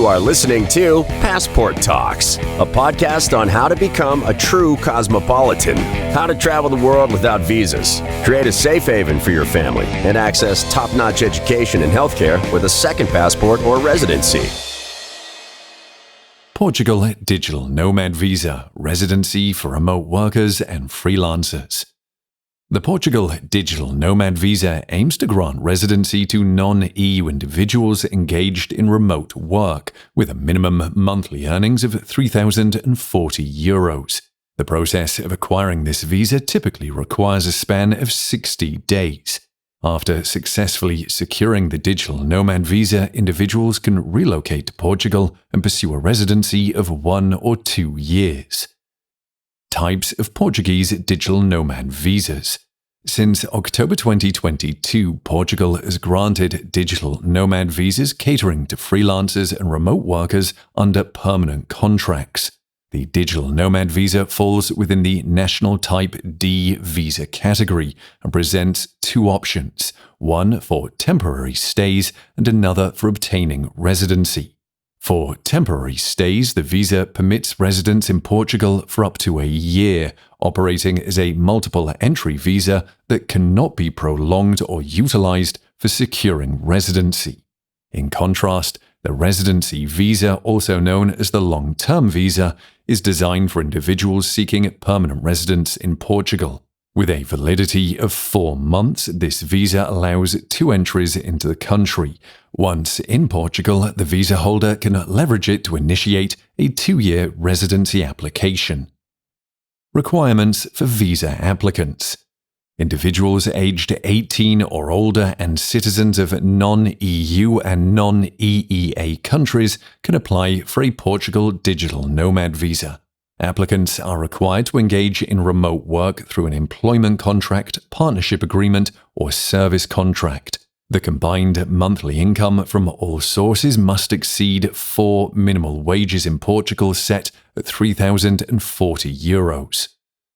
You are listening to Passport Talks, a podcast on how to become a true cosmopolitan, how to travel the world without visas, create a safe haven for your family, and access top-notch education and healthcare with a second passport or residency. Portugal Digital Nomad Visa, residency for remote workers and freelancers. The Portugal Digital Nomad Visa aims to grant residency to non-EU individuals engaged in remote work with a minimum monthly earnings of €3,040. The process of acquiring this visa typically requires a span of 60 days. After successfully securing the Digital Nomad Visa, individuals can relocate to Portugal and pursue a residency of 1 or 2 years. Types of Portuguese Digital Nomad Visas. Since October 2022, Portugal has granted digital nomad visas catering to freelancers and remote workers under permanent contracts. The digital nomad visa falls within the National Type D visa category and presents two options, one for temporary stays and another for obtaining residency. For temporary stays, the visa permits residence in Portugal for up to a year, operating as a multiple entry visa that cannot be prolonged or utilized for securing residency. In contrast, the residency visa, also known as the long-term visa, is designed for individuals seeking permanent residence in Portugal. With a validity of 4 months, this visa allows 2 entries into the country. Once in Portugal, the visa holder can leverage it to initiate a 2-year residency application. Requirements for visa applicants. Individuals aged 18 or older and citizens of non-EU and non-EEA countries can apply for a Portugal Digital Nomad Visa. Applicants are required to engage in remote work through an employment contract, partnership agreement, or service contract. The combined monthly income from all sources must exceed 4 minimal wages in Portugal set at €3,040.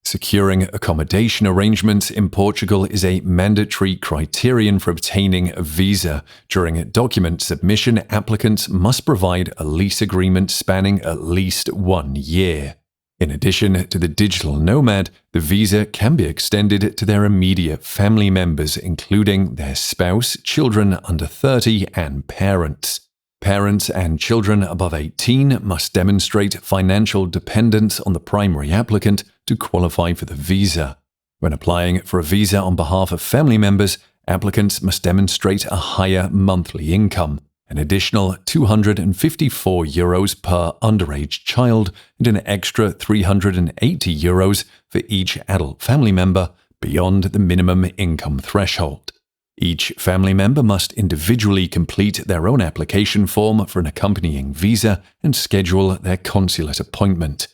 Securing accommodation arrangements in Portugal is a mandatory criterion for obtaining a visa. During document submission, applicants must provide a lease agreement spanning at least 1 year. In addition to the digital nomad, the visa can be extended to their immediate family members, including their spouse, children under 30, and parents. Parents and children above 18 must demonstrate financial dependence on the primary applicant to qualify for the visa. When applying for a visa on behalf of family members, applicants must demonstrate a higher monthly income, an additional €254 per underage child, and an extra €380 for each adult family member beyond the minimum income threshold. Each family member must individually complete their own application form for an accompanying visa and schedule their consulate appointment.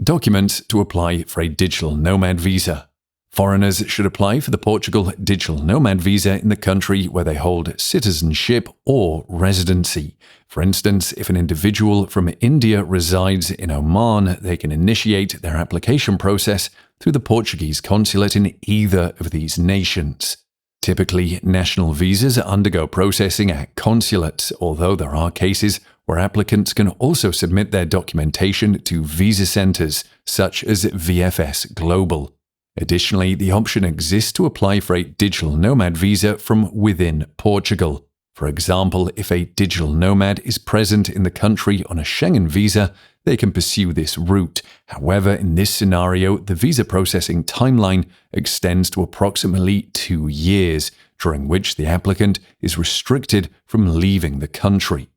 Documents to apply for a digital nomad visa. Foreigners should apply for the Portugal Digital Nomad Visa in the country where they hold citizenship or residency. For instance, if an individual from India resides in Oman, they can initiate their application process through the Portuguese consulate in either of these nations. Typically, national visas undergo processing at consulates, although there are cases where applicants can also submit their documentation to visa centers, such as VFS Global. Additionally, the option exists to apply for a digital nomad visa from within Portugal. For example, if a digital nomad is present in the country on a Schengen visa, they can pursue this route. However, in this scenario, the visa processing timeline extends to approximately 2 years, during which the applicant is restricted from leaving the country.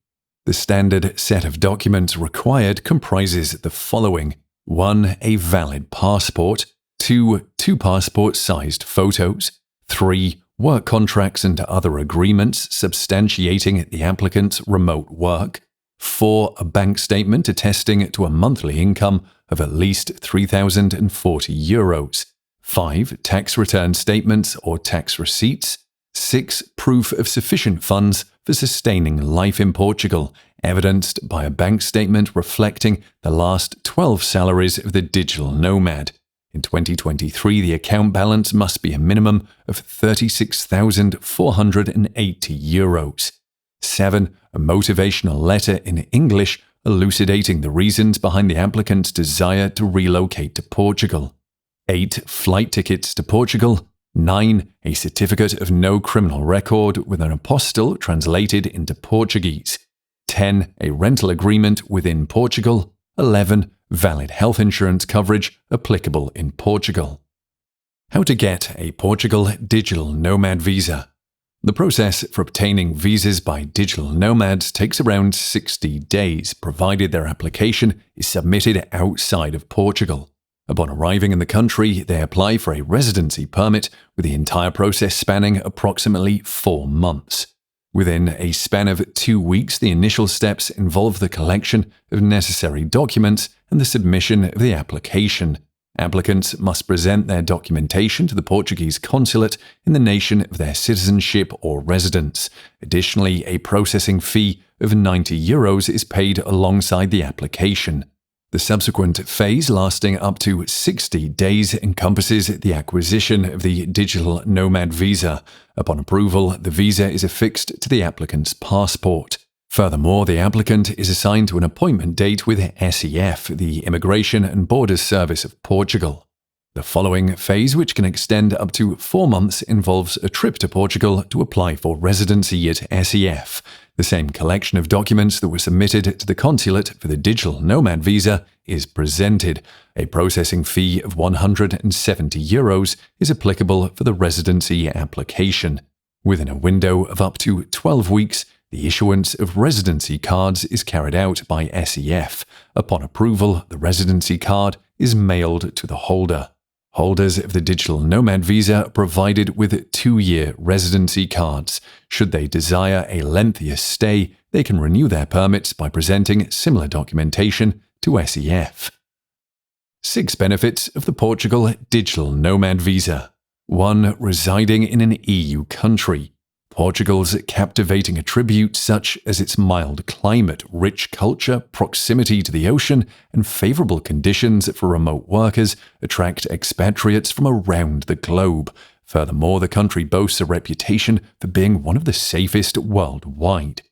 The standard set of documents required comprises the following: 1. A valid passport. 2. 2 passport-sized photos. 3. Work contracts and other agreements substantiating the applicant's remote work. 4. A bank statement attesting to a monthly income of at least €3,040. 5. Tax return statements or tax receipts. 6. Proof of sufficient funds for sustaining life in Portugal, evidenced by a bank statement reflecting the last 12 salaries of the digital nomad. In 2023, the account balance must be a minimum of €36,480. 7. A motivational letter in English elucidating the reasons behind the applicant's desire to relocate to Portugal. 8. Flight tickets to Portugal. 9. A certificate of no criminal record with an apostille translated into Portuguese. 10. A rental agreement within Portugal. 11. Valid health insurance coverage applicable in Portugal. How to get a Portugal Digital Nomad Visa. The process for obtaining visas by digital nomads takes around 60 days, provided their application is submitted outside of Portugal. Upon arriving in the country, they apply for a residency permit, with the entire process spanning approximately 4 months. Within a span of 2 weeks, the initial steps involve the collection of necessary documents and the submission of the application. Applicants must present their documentation to the Portuguese consulate in the nation of their citizenship or residence. Additionally, a processing fee of €90 is paid alongside the application. The subsequent phase, lasting up to 60 days, encompasses the acquisition of the Digital Nomad Visa. Upon approval, the visa is affixed to the applicant's passport. Furthermore, the applicant is assigned to an appointment date with SEF, the Immigration and Borders Service of Portugal. The following phase, which can extend up to 4 months, involves a trip to Portugal to apply for residency at SEF. The same collection of documents that were submitted to the consulate for the Digital Nomad Visa is presented. A processing fee of €170 is applicable for the residency application. Within a window of up to 12 weeks, the issuance of residency cards is carried out by SEF. Upon approval, the residency card is mailed to the holder. Holders of the Digital Nomad Visa are provided with 2-year residency cards. Should they desire a lengthier stay, they can renew their permits by presenting similar documentation to SEF. 6 benefits of the Portugal Digital Nomad Visa. 1. Residing in an EU country. Portugal's captivating attributes, such as its mild climate, rich culture, proximity to the ocean, and favorable conditions for remote workers, attract expatriates from around the globe. Furthermore, the country boasts a reputation for being one of the safest worldwide.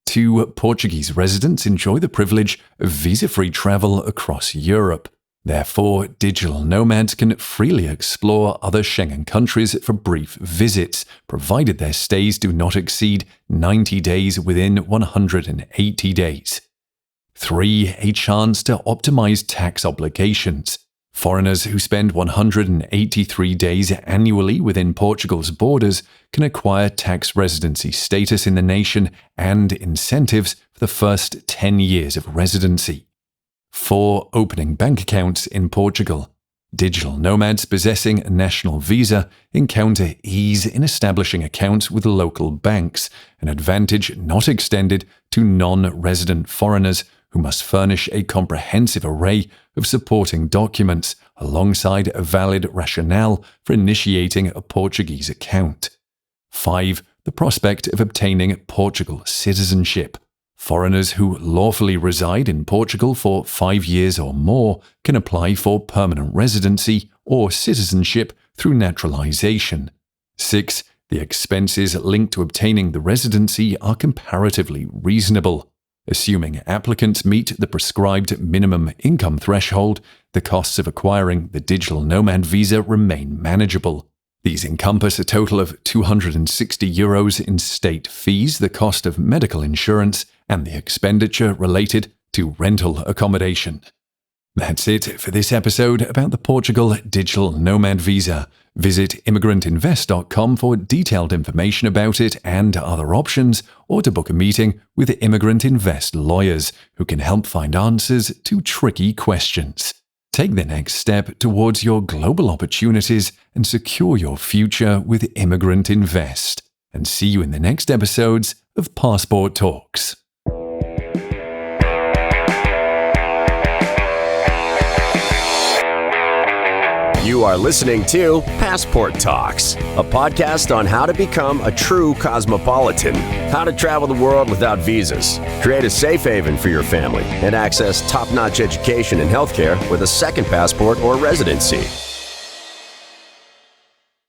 2. Portuguese residents enjoy the privilege of visa-free travel across Europe. Therefore, digital nomads can freely explore other Schengen countries for brief visits, provided their stays do not exceed 90 days within 180 days. 3. A chance to optimize tax obligations. Foreigners who spend 183 days annually within Portugal's borders can acquire tax residency status in the nation and incentives for the first 10 years of residency. 4. Opening bank accounts in Portugal. Digital nomads possessing a national visa encounter ease in establishing accounts with local banks, an advantage not extended to non-resident foreigners who must furnish a comprehensive array of supporting documents alongside a valid rationale for initiating a Portuguese account. 5. The prospect of obtaining Portugal citizenship. Foreigners who lawfully reside in Portugal for 5 years or more can apply for permanent residency or citizenship through naturalization. 6. The expenses linked to obtaining the residency are comparatively reasonable. Assuming applicants meet the prescribed minimum income threshold, the costs of acquiring the digital nomad visa remain manageable. These encompass a total of €260 in state fees, the cost of medical insurance, and the expenditure related to rental accommodation. That's it for this episode about the Portugal Digital Nomad Visa. Visit immigrantinvest.com for detailed information about it and other options, or to book a meeting with Immigrant Invest lawyers who can help find answers to tricky questions. Take the next step towards your global opportunities and secure your future with Immigrant Invest. And see you in the next episodes of Passport Talks. You are listening to Passport Talks, a podcast on how to become a true cosmopolitan, how to travel the world without visas, create a safe haven for your family, and access top-notch education and healthcare with a second passport or residency.